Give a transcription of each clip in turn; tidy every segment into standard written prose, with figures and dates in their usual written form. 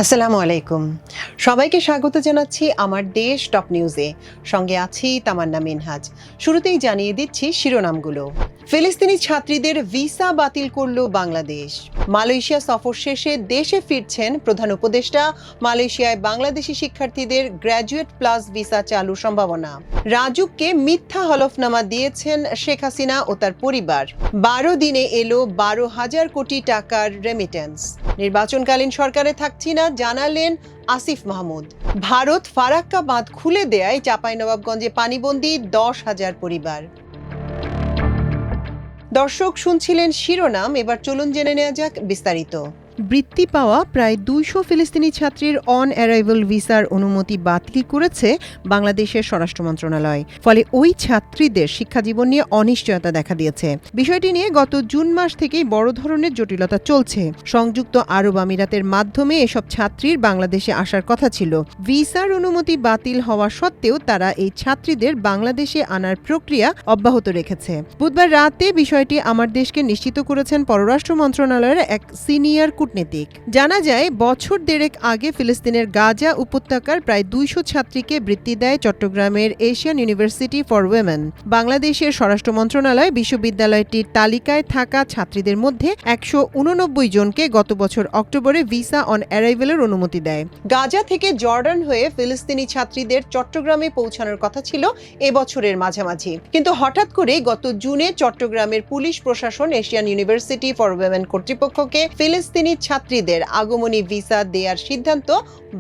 আসসালামু আলাইকুম। সবাইকে স্বাগত জানাচ্ছি আমার দেশ টপ নিউজে। সঙ্গে আছি তামান্না মিনহাজ। শুরুতেই জানিয়ে দিচ্ছি শিরোনামগুলো। ফিলিস্তিনি ছাত্রীদের ভিসা বাতিল করল বাংলাদেশ। মালয়েশিয়া সফর শেষে দেশে ফিরছেন প্রধান উপদেষ্টা। মালয়েশিয়ায় বাংলাদেশি শিক্ষার্থীদের গ্র্যাজুয়েট প্লাস ভিসা চালুর সম্ভাবনা। রাজুককে মিথ্যা হলফনামা দিয়েছেন শেখ হাসিনা ও তার পরিবার। 12 দিনে এলো 12,000 কোটি টাকার রেমিটেন্স। নির্বাচনকালীন সরকারে থাকছি না জানালেন আসিফ মাহমুদ। ভারত ফারাক্কা বাঁধ খুলে দেয়ায় চাঁপাইনবাবগঞ্জে পানিবন্দী 10,000 পরিবার। দর্শক শুনছিলেন শিরোনাম, এবার চলুন জেনে নেওয়া যাক বিস্তারিত। বৃত্তি পাওয়া প্রায় 200 ফিলিস্তিনি ছাত্রীর অন অ্যারাইভাল ভিসার অনুমতি বাতিল করেছে বাংলাদেশের স্বরাষ্ট্র মন্ত্রণালয়। ফলে ওই ছাত্রীদের শিক্ষাজীবন নিয়ে অনিশ্চয়তা দেখা দিয়েছে। বিষয়টি নিয়ে গত জুন মাস থেকেই বড় ধরনের জটিলতা চলছে। সংযুক্ত আরব আমিরাতের মাধ্যমে এসব ছাত্রীর বাংলাদেশে আসার কথা ছিল। ভিসার অনুমতি বাতিল হওয়া সত্ত্বেও তারা এই ছাত্রীদের বাংলাদেশে আনার প্রক্রিয়া অব্যাহত রেখেছে। বুধবার রাতে বিষয়টি আমার দেশকে নিশ্চিত করেছেন পররাষ্ট্র মন্ত্রণালয়ের এক সিনিয়র কূটনীতিক। জানা যায়, বছর দেড়েক আগে ফিলিস্তিনের গাজা উপত্যকার প্রায় 200 ছাত্রীকে বৃত্তি দেয় চট্টগ্রামের এশিয়ান ইউনিভার্সিটি ফর উইমেন। বাংলাদেশের স্বরাষ্ট্র মন্ত্রণালয় বিশ্ববিদ্যালয়টির তালিকায় থাকা ছাত্রীদের মধ্যে 189 জনকে গত বছর অক্টোবরে ভিসা অন অ্যারাইভেলের অনুমতি দেয়। গাজা থেকে জর্ডান হয়ে ফিলিস্তিনি ছাত্রীদের চট্টগ্রামে পৌঁছানোর কথা ছিল এবছরের মাঝামাঝি, কিন্তু হঠাৎ করে গত জুনে চট্টগ্রামের পুলিশ প্রশাসন এশিয়ান ইউনিভার্সিটি ফর উইমেন কর্তৃপক্ষকে ফিলিস্তিনি ছাত্রীদের আগমনী ভিসা দেওয়ার সিদ্ধান্ত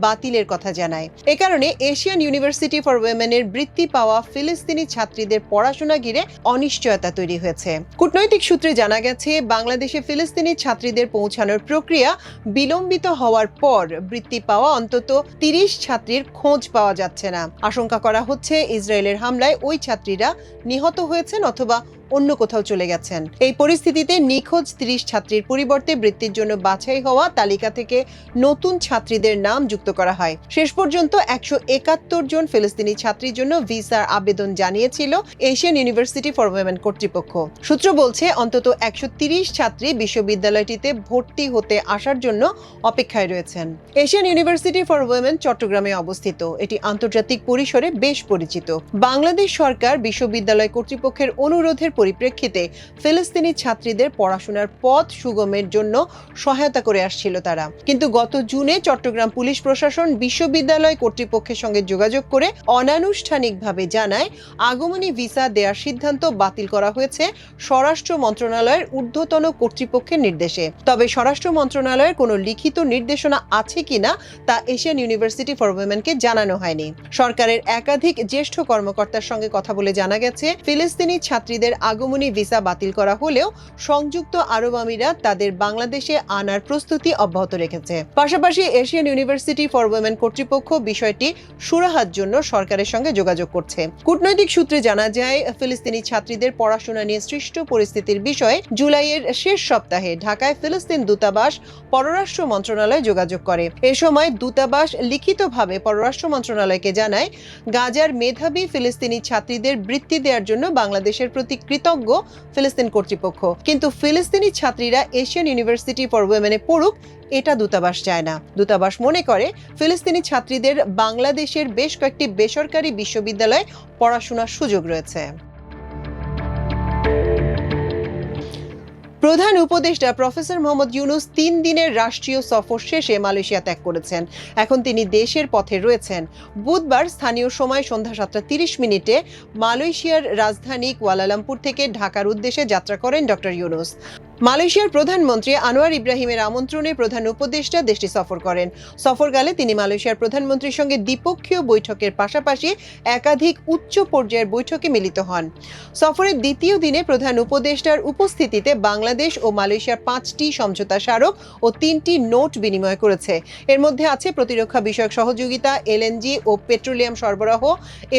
বাতিলের কথা জানায়। এ কারণে এশিয়ান ইউনিভার্সিটি ফর উইমেনের বৃত্তি পাওয়া ফিলিস্তিনি ছাত্রীদের পড়াশোনা ঘিরে অনিশ্চয়তা তৈরি হয়েছে। কূটনৈতিক সূত্রে জানা গেছে, বাংলাদেশে ফিলিস্তিনি ছাত্রীদের পৌঁছানোর প্রক্রিয়া বিলম্বিত হওয়ার পর বৃত্তি পাওয়া অন্তত 30 ছাত্রীর খোঁজ পাওয়া যাচ্ছে না। আশঙ্কা করা হচ্ছে ইসরায়েলের হামলায় ওই ছাত্রীরা নিহত হয়েছেন অথবা অন্য কোথাও চলে গেছেন। এই পরিস্থিতিতে নিখোঁজ 30 ছাত্রীর পরিবর্তে বৃত্তির জন্য বাছাই হওয়া তালিকা থেকে নতুন ছাত্রীদের নাম যুক্ত করা হয়। শেষ পর্যন্ত 171 জন ফিলিস্তিনি ছাত্রীর জন্য ভিসার আবেদন জানিয়েছিল এশিয়ান ইউনিভার্সিটি ফর উইমেন কর্তৃপক্ষ। সূত্র বলছে, অন্তত 130 ছাত্রী বিশ্ববিদ্যালয়টিতে ভর্তি হতে আসার জন্য অপেক্ষায় রয়েছেন। এশিয়ান ইউনিভার্সিটি ফর উইমেন চট্টগ্রামে অবস্থিত। এটি আন্তর্জাতিক পরিসরে বেশ পরিচিত। বাংলাদেশ সরকার বিশ্ববিদ্যালয় কর্তৃপক্ষের অনুরোধের পরিপ্রেক্ষিতে ফিলিস্তিনি ছাত্রীদের পড়াশোনার পথ সুগমের জন্য সহায়তা করে আসছিল তারা। কিন্তু গত জুনে চট্টগ্রাম পুলিশ প্রশাসন বিশ্ববিদ্যালয় কর্তৃপক্ষের সঙ্গে যোগাযোগ করে অনানুষ্ঠানিকভাবে জানায়, আগমনী ভিসা দেওয়ার সিদ্ধান্ত বাতিল করা হয়েছে স্বরাষ্ট্র মন্ত্রণালয়ের ঊর্ধ্বতন কর্তৃপক্ষের নির্দেশে। তবে স্বরাষ্ট্র মন্ত্রণালয়ের কোনো লিখিত নির্দেশনা আছে কিনা তা এশিয়ান ইউনিভার্সিটি ফর উইমেনকে জানানো হয়নি। সরকারের একাধিক জ্যেষ্ঠ কর্মকর্তার সঙ্গে কথা বলে জানা গেছে, ফিলিস্তিনি ছাত্রীদের আগমনী ভিসা বাতিল করা হলেও সংযুক্ত আরব আমিরাত তাদের বাংলাদেশে আনার প্রস্তুতি অব্যাহত রেখেছে। পাশাপাশি এশিয়ান ইউনিভার্সিটি ফর উইমেন কর্তৃপক্ষ বিষয়টি সুরাহার জন্য সরকারের সঙ্গে যোগাযোগ করছে। কূটনৈতিক সূত্রে জানা যায়, ফিলিস্তিনি ছাত্রীদের পড়াশোনা নিয়ে সৃষ্ট পরিস্থিতির বিষয়ে জুলাইয়ের শেষ সপ্তাহে ঢাকায় ফিলিস্তিন দূতাবাস পররাষ্ট্র মন্ত্রণালয় যোগাযোগ করে। এ সময় দূতাবাস লিখিতভাবে পররাষ্ট্র মন্ত্রণালয়কে জানায়, গাজার মেধাবী ফিলিস্তিনি ছাত্রীদের বৃত্তি দেওয়ার জন্য বাংলাদেশের প্রতি কৃতজ্ঞ ফিলিস্তিন কর্তৃপক্ষ, কিন্তু ফিলিস্তিনি ছাত্রীরা এশিয়ান ইউনিভার্সিটি ফর উইমেনে পড়ুক এটা দূতাবাস চায় না। দূতাবাস মনে করে, ফিলিস্তিনি ছাত্রীদের বাংলাদেশের বেশ কয়েকটি বেসরকারি বিশ্ববিদ্যালয়ে পড়াশোনার সুযোগ রয়েছে। প্রধান উপদেষ্টা প্রফেসর মোহাম্মদ ইউনূস 3 দিনের রাষ্ট্রীয় সফর শেষে মালয়েশিয়া ত্যাগ করেছেন। এখন তিনি দেশের পথে রয়েছেন। বুধবার স্থানীয় সময় সন্ধ্যা 7:30 মালয়েশিয়ার রাজধানী কুয়ালালামপুর থেকে ঢাকার উদ্দেশ্যে যাত্রা করেন ডক্টর ইউনূস। মালয়েশিয়ার প্রধানমন্ত্রী আনোয়ার ইব্রাহিমের আমন্ত্রণে প্রধান উপদেষ্টা দেশটি সফর করেন। সফরকালে তিনি মালয়েশিয়ার প্রধানমন্ত্রীর সঙ্গে দ্বিপক্ষীয় বৈঠকের পাশাপাশি একাধিক উচ্চ পর্যায়ের বৈঠকে মিলিত হন। সফরের দ্বিতীয় দিনে প্রধান উপদেষ্টার উপস্থিতিতে বাংলাদেশ ও মালয়েশিয়ার 5টি সমঝোতা স্মারক ও 3টি নোট বিনিময় করেছে। এর মধ্যে আছে প্রতিরক্ষা বিষয়ক সহযোগিতা, এলএনজি ও পেট্রোলিয়াম সরবরাহ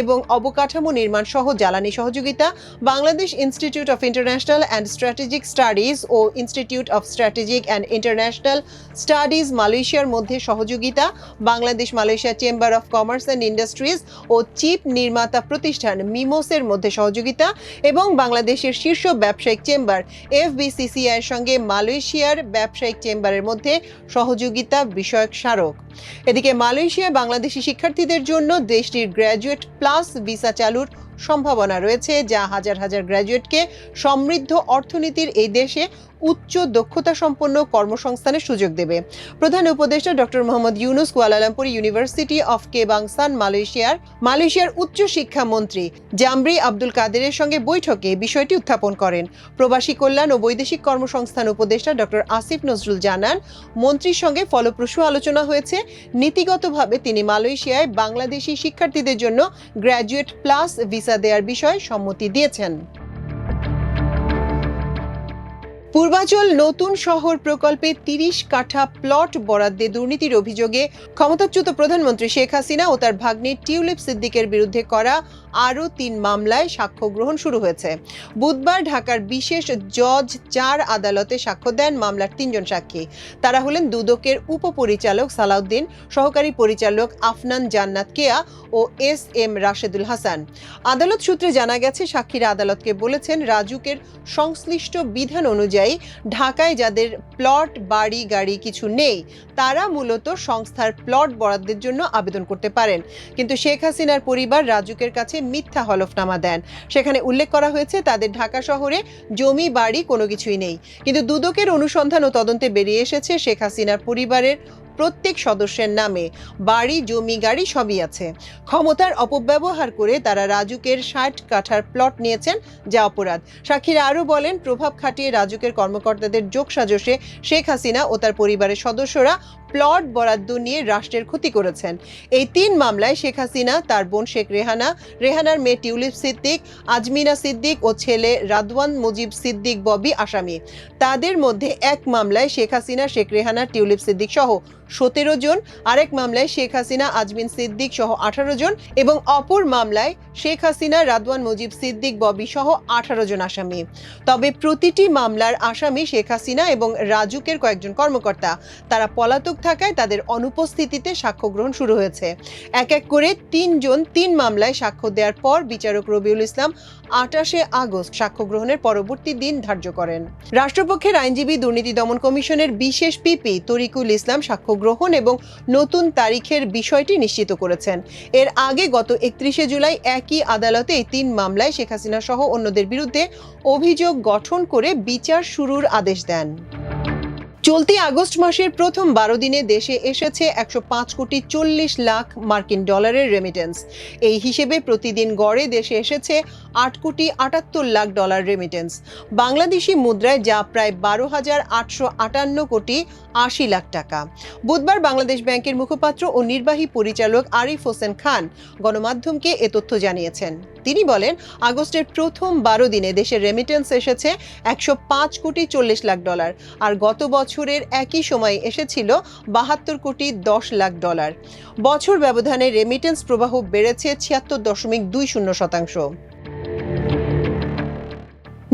এবং অবকাঠামো নির্মাণ সহ জ্বালানি সহযোগিতা, Bangladesh Institute of International and Strategic Studies ও Institute of Strategic and International Studies মালয়েশিয়ার মধ্যে সহযোগিতা, Bangladesh Malaysia Chamber of Commerce and Industries ও চিপ নির্মাতা প্রতিষ্ঠান মিমোসের মধ্যে সহযোগিতা এবং বাংলাদেশের শীর্ষ ব্যবসায়িক চেম্বার FBCCI এর সঙ্গে মালয়েশিয়ার ব্যবসায়িক চেম্বারের মধ্যে সহযোগিতা বিষয়ক স্মারক। এদিকে মালয়েশিয়ায় বাংলাদেশি শিক্ষার্থীদের জন্য দেশটির গ্র্যাজুয়েট প্লাস ভিসা চালুর সম্ভাবনা রয়েছে, যা হাজার হাজার গ্র্যাজুয়েটকে সমৃদ্ধ অর্থনীতির এই দেশে উচ্চ দক্ষতা সম্পন্ন কর্মসংস্থানের সুযোগ দেবে। প্রধান উপদেষ্টা doctor Mohammad Yunus Kuala Lumpur university of কেবাংসান মালয়েশিয়ার উচ্চ শিক্ষা মন্ত্রী জামরি আব্দুল কাদেরের সঙ্গে বৈঠকে বিষয়টি উত্থাপন করেন। প্রবাসী কল্যাণ ও বৈদেশিক কর্মসংস্থান উপদেষ্টা ডক্টর আসিফ নজরুল জানান, মন্ত্রীর সঙ্গে ফলপ্রসূ আলোচনা হয়েছে। নীতিগতভাবে তিনি মালয়েশিয়ায় বাংলাদেশি শিক্ষার্থীদের জন্য গ্র্যাজুয়েট প্লাস ভিসা দেওয়ার বিষয়ে সম্মতি দিয়েছেন। পূর্বাচল নতুন শহর প্রকল্পে ৩০ কাঠা প্লট বরাদ্দে দুর্নীতির অভিযোগে ক্ষমতাচ্যুত প্রধানমন্ত্রী শেখ হাসিনা ও তার ভাগ্নি টিউলিপ সিদ্দিকের বিরুদ্ধে করা আরও ৩ মামলায় সাক্ষ্য গ্রহণ শুরু হয়েছে। বুধবার ঢাকার বিশেষ জজ ৪ আদালতে সাক্ষ্য দেন মামলার ৩ জন সাক্ষী। তারা হলেন দুদকের উপপরিচালক সালাউদ্দিন, সহকারী পরিচালক আফনান জান্নাত কেয়া ও SM রাশেদুল হাসান। আদালত সূত্রে জানা গেছে, সাক্ষীরা আদালতকে বলেছেন, রাজুকের সংশ্লিষ্ট বিধান অনুযায়ী ঢাকায় যাদের প্লট, বাড়ি, গাড়ি কিছু নেই, তারা মূলত সংস্থার প্লট বরাদ্দের জন্য আবেদন করতে পারেন। কিন্তু শেখ হাসিনার পরিবার রাজুকের কাছে মিথ্যা হলফনামা দেন। সেখানে উল্লেখ করা হয়েছে তাদের ঢাকা শহরে জমি, বাড়ি কোনো কিছুই নেই। কিন্তু দুদকের অনুসন্ধান ও তদন্তে বেরিয়ে এসেছে শেখ হাসিনার পরিবারের প্রত্যেক সদস্যের নামে বাড়ি, জমি, গাড়ি সবই আছে। ক্ষমতার অপব্যবহার করে তারা রাজুকের ৬০ কাঠার প্লট নিয়েছেন, যা অপরাধ। সাক্ষীরা আরও বলেন, প্রভাব খাটিয়ে রাজুকের কর্মকর্তাদের যোগসাজশে শেখ হাসিনা ও তার পরিবারের সদস্যরা প্লট বরাদ্দ নিয়ে রাষ্ট্রের ক্ষতি করেছেন। এই ৩ মামলায় শেখ হাসিনা, তার বোন শেখ রেহানা, রেহানার মেয়ে টিউলিপ সিদ্দিক, আজমিনা সিদ্দিক ও ছেলে রাদওয়ান মুজিব সিদ্দিক ববি আসামি। তাদের মধ্যে এক মামলায় শেখ হাসিনা, শেখ রেহানা, টিউলিপ সিদ্দিক সহ ১৭ জন, আরেক মামলায় শেখ হাসিনা, আজমিন সিদ্দিক সহ ১৮ জন এবং অপর মামলায় শেখ হাসিনা, রাদওয়ান মুজিব সিদ্দিক ববি সহ ১৮ জন আসামি। তবে প্রতিটি মামলার আসামি শেখ হাসিনা এবং রাজুকের কয়েকজন কর্মকর্তা। তারা পলাতক থাকায় তাদের অনুপস্থিতিতে সাক্ষ্য গ্রহণ শুরু হয়েছে। এক এক করে ৩ জন ৩ মামলায় সাক্ষ্য দেওয়ার পর বিচারক রবিউল ইসলাম ২৮ আগস্ট সাক্ষ্য গ্রহণের পরবর্তী দিন ধার্য করেন। রাষ্ট্রপক্ষের আইনজীবী দুর্নীতি দমন কমিশনের বিশেষ পিপি তরিকুল ইসলাম সাক্ষ্য গ্রহণ এবং নতুন তারিখের বিষয়টি নিশ্চিত করেছেন। এর আগে গত ৩১ জুলাই একই আদালতে এই ৩ মামলায় শেখ হাসিনা সহ অন্যদের বিরুদ্ধে অভিযোগ গঠন করে বিচার শুরুর আদেশ দেন। চলতি আগস্ট মাসের প্রথম ১২ দিনে দেশে এসেছে ১০৫ কোটি ৪০ লাখ মার্কিন ডলারের রেমিটেন্স। এই হিসেবে প্রতিদিন গড়ে দেশে এসেছে ৮ কোটি ৭৮ লাখ ডলার রেমিটেন্স বাংলাদেশি মুদ্রায়, যা প্রায় ১২,৮৫৮ কোটি ৮০ লাখ টাকা। বুধবার বাংলাদেশ ব্যাংকের মুখপাত্র ও নির্বাহী পরিচালক আরিফ হোসেন খান গণমাধ্যমকে এ তথ্য জানিয়েছেন। তিনি বলেন, আগস্টের প্রথম ১২ দিনে দেশের রেমিটেন্স এসেছে ১০৫ কোটি ৪০ লাখ ডলার, আর গত বছরের একই সময়ে এসেছিল ৭২ কোটি ১০ লাখ ডলার। বছর ব্যবধানে রেমিটেন্স প্রবাহ বেড়েছে ৭৬.২০%।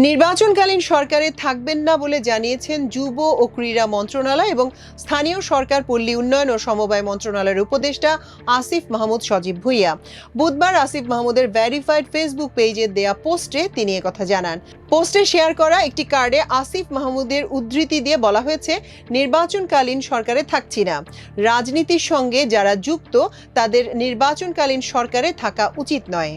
নির্বাচনকালীন সরকারে থাকবেন না বলে জানিয়েছেন যুব ও ক্রীড়া মন্ত্রণালয় এবং স্থানীয় সরকার, পল্লী উন্নয়ন ও সমবায় মন্ত্রণালয়ের উপদেষ্টা আসিফ মাহমুদ সজীব ভুঁইয়া। বুধবার আসিফ মাহমুদের ভেরিফাইড ফেসবুক পেজে দেয়া পোস্টে তিনি একথা জানান। পোস্টে শেয়ার করা একটি কার্ডে আসিফ মাহমুদের উদ্ধৃতি দিয়ে বলা হয়েছে, নির্বাচনকালীন সরকারে থাকছি না। রাজনীতির সঙ্গে যারা যুক্ত তাদের নির্বাচনকালীন সরকারে থাকা উচিত নয়।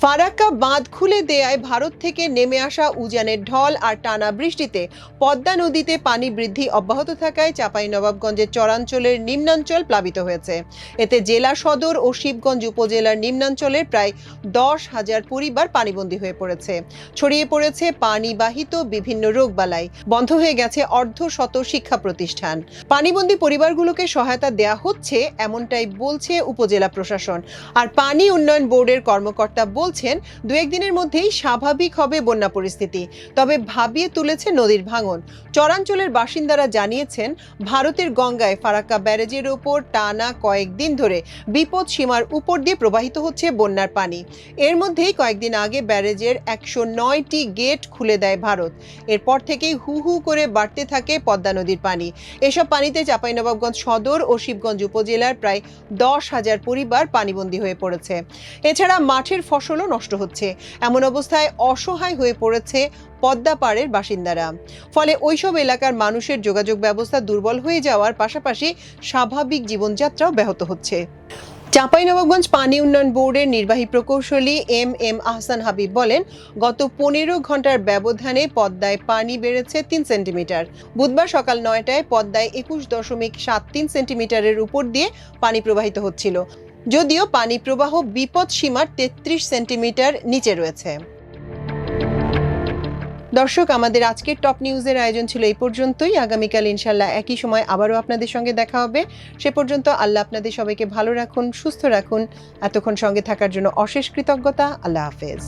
ফারাক্কা বাঁধ খুলে দেয়ায় ভারত থেকে নেমে আসা উজানের ঢল আর টানা বৃষ্টিতে পদ্মা নদীতে পানি বৃদ্ধি অব্যাহত থাকায় চাঁপাইনবাবগঞ্জের চরাঞ্চলের নিম্নাঞ্চল প্লাবিত হয়েছে। এতে জেলা সদর ও শিবগঞ্জ উপজেলার নিম্নাঞ্চলের প্রায় ১০,০০০ পরিবার পানিবন্দী হয়ে পড়েছে। ছড়িয়ে পড়েছে পানিবাহিত বিভিন্ন রোগবালাই। বন্ধ হয়ে গেছে অর্ধশত শিক্ষা প্রতিষ্ঠান। পানিবন্দী পরিবারগুলোকে সহায়তা দেয়া হচ্ছে, এমনটাই বলছে উপজেলা প্রশাসন। আর পানি উন্নয়ন বোর্ডের কর্মকর্তা বলছেন, দু একদিনের মধ্যেই স্বাভাবিক হবে বন্যা পরিস্থিতি, তবে ভাবিয়ে তুলেছে নদীর ভাঙন। চরাঞ্চলের বাসিন্দারা জানিয়েছেন, ভারতের গঙ্গায় ফারাক্কা ব্যারেজের ওপর টানা কয়েকদিন ধরে বিপদ সীমার উপর দিয়ে প্রবাহিত হচ্ছে বন্যার পানি। এর মধ্যেই কয়েকদিন আগে ব্যারেজের 109টি গেট খুলে দেয় ভারত। এরপর থেকেই হু হু করে বাড়তে থাকে পদ্মা নদীর পানি। এসব পানিতে চাঁপাইনবাবগঞ্জ সদর ও শিবগঞ্জ উপজেলার প্রায় 10,000 পরিবার পানিবন্দী হয়ে পড়েছে। এছাড়া মাঠের ফসলও নষ্ট হচ্ছে। এমন অবস্থায় অসহায় হয়ে পড়েছে পদ্মা পাড়ের বাসিন্দারা। ফলে ওইসব এলাকার মানুষের যোগাযোগ ব্যবস্থা দুর্বল হয়ে যাওয়ার পাশাপাশি স্বাভাবিক জীবনযাত্রাও ব্যাহত হচ্ছে। চাঁপাইনবাবগঞ্জ পানি উন্নয়ন বোর্ডের নির্বাহী প্রকৌশলী এম আহসান হাবিব বলেন, গত 15 ঘন্টার ব্যবধানে পদ্মায় পানি বেড়েছে 3 সেন্টিমিটার। বুধবার সকাল 9টায় পদ্মায় 21.73 সেন্টিমিটারের উপর দিয়ে পানি প্রবাহিত হচ্ছিল, যদিও পানি প্রবাহ বিপদ সীমার 33 সেন্টিমিটার নিচে রয়েছে। দর্শক, আমাদের আজকের টপ নিউজের আয়োজন ছিল এই পর্যন্তই। আগামীকাল ইনশাল্লাহ একই সময় আবারও আপনাদের সঙ্গে দেখা হবে। সে পর্যন্ত আল্লাহ আপনাদের সবাইকে ভালো রাখুন, সুস্থ রাখুন। এতক্ষণ সঙ্গে থাকার জন্য অশেষ কৃতজ্ঞতা। আল্লাহ হাফেজ।